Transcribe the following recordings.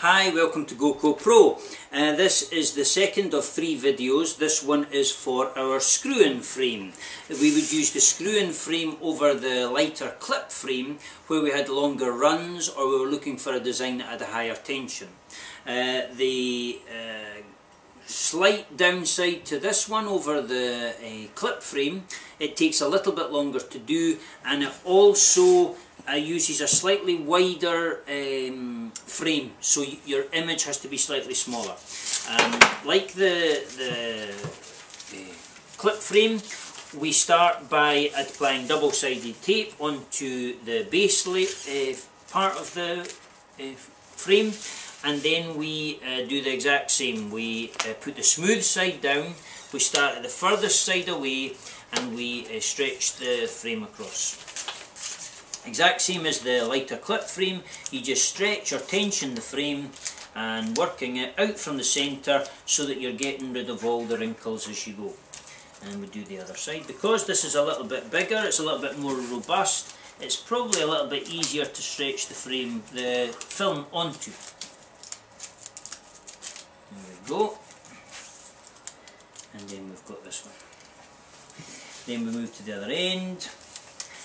Hi, welcome to Goccopro. This is the second of 3 videos. This one is for our screw-in frame. We would use the screw-in frame over the lighter clip frame where we had longer runs or we were looking for a design that had a higher tension. The slight downside to this one over the clip frame, it takes a little bit longer to do, and it also uses a slightly wider frame, so your image has to be slightly smaller. Like the clip frame, we start by applying double-sided tape onto the base part of the frame, and then we do the exact same. We put the smooth side down, we start at the furthest side away, and we stretch the frame across. Exact same as the lighter clip frame, you just stretch or tension the frame and working it out from the centre so that you're getting rid of all the wrinkles as you go. And we do the other side. Because this is a little bit bigger, it's a little bit more robust, it's probably a little bit easier to stretch the film onto. There we go. And then we've got this one. Then we move to the other end.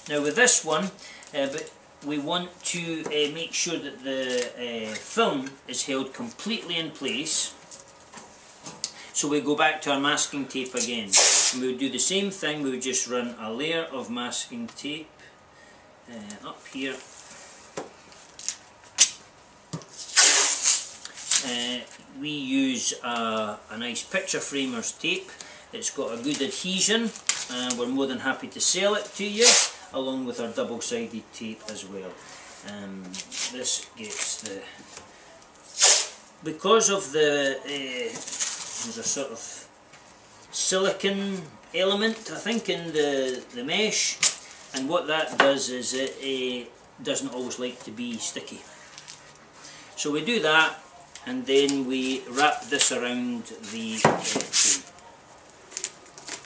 Now with this one, but we want to make sure that the film is held completely in place. So we go back to our masking tape again. And we would do the same thing, we would just run a layer of masking tape up here. We use a nice picture framer's tape. It's got a good adhesion, and we're more than happy to sell it to you, along with our double-sided tape as well. This gets the... Because of there's a sort of silicon element, I think, in the mesh, and what that does is it doesn't always like to be sticky. So we do that, and then we wrap this around the frame.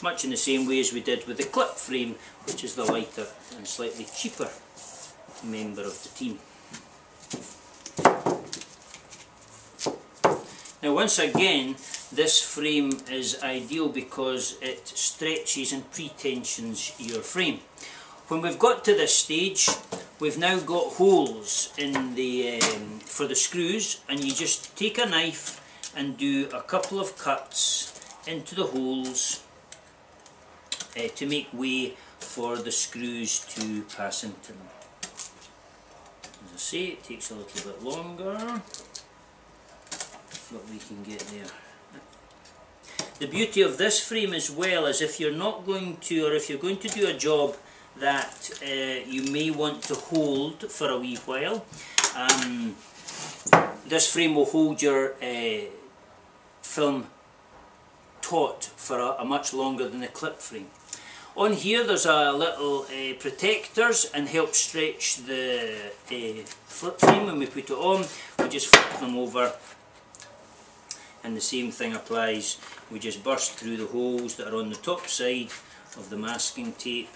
Much in the same way as we did with the clip frame, which is the lighter and slightly cheaper member of the team. Now once again, this frame is ideal because it stretches and pre-tensions your frame. When we've got to this stage, we've now got holes in the for the screws, and you just take a knife and do a couple of cuts into the holes to make way for the screws to pass into them. As I say, it takes a little bit longer, but we can get there. The beauty of this frame as well is if you're not going to, or if you're going to do a job that you may want to hold for a wee while, this frame will hold your film taut for a much longer than the clip frame. On here there's a little protectors and help stretch the flip frame. When we put it on, we just flip them over, and the same thing applies. We just burst through the holes that are on the top side of the masking tape,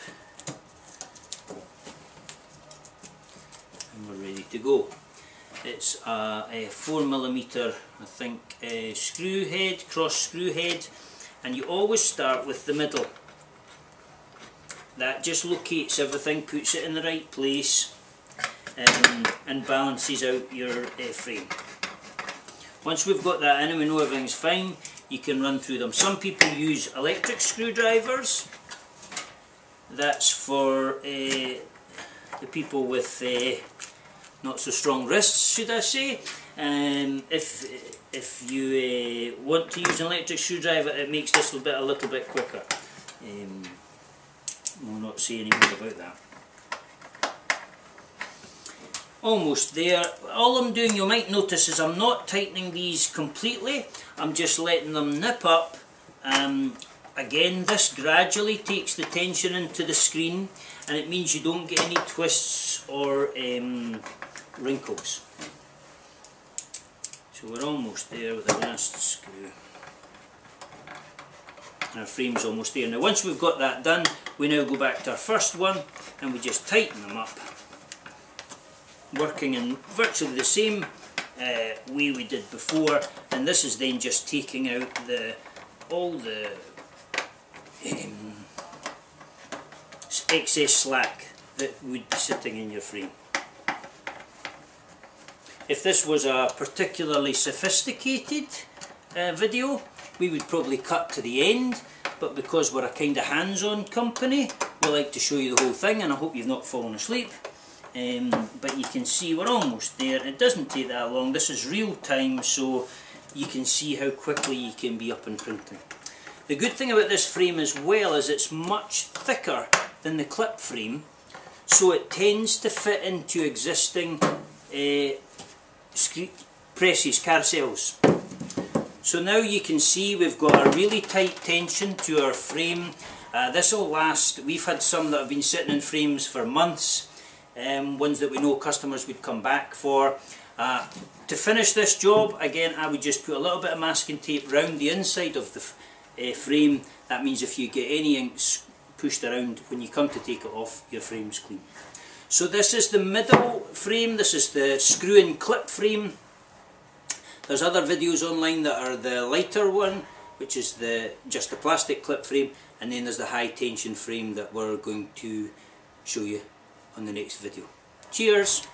and we're ready to go. It's a 4mm, I think, screw head, cross screw head, and you always start with the middle. That just locates everything, puts it in the right place, and balances out your frame. Once we've got that in and we know everything's fine, you can run through them. Some people use electric screwdrivers. That's for the people with not so strong wrists, should I say. If you want to use an electric screwdriver, it makes this a little bit quicker. We'll not say any more about that. Almost there. All I'm doing, you might notice, is I'm not tightening these completely. I'm just letting them nip up. Again, this gradually takes the tension into the screen, and it means you don't get any twists or wrinkles. So we're almost there with the last screw. Our frame's almost there. Now once we've got that done, we now go back to our first one and we just tighten them up, working in virtually the same way we did before, and this is then just taking out all the excess slack that would be sitting in your frame. If this was a particularly sophisticated video, we would probably cut to the end, but because we're a kind of hands-on company, we like to show you the whole thing, and I hope you've not fallen asleep. But you can see we're almost there. It doesn't take that long. This is real time, so you can see how quickly you can be up and printing. The good thing about this frame as well is it's much thicker than the clip frame, so it tends to fit into existing presses, carousels. So now you can see we've got a really tight tension to our frame. This will last. We've had some that have been sitting in frames for months, ones that we know customers would come back for. To finish this job, again, I would just put a little bit of masking tape round the inside of the frame. That means if you get any inks pushed around, when you come to take it off, your frame's clean. So this is the middle frame. This is the screw-in clip frame. There's other videos online that are the lighter one, which is just the plastic clip frame, and then there's the high tension frame that we're going to show you on the next video. Cheers!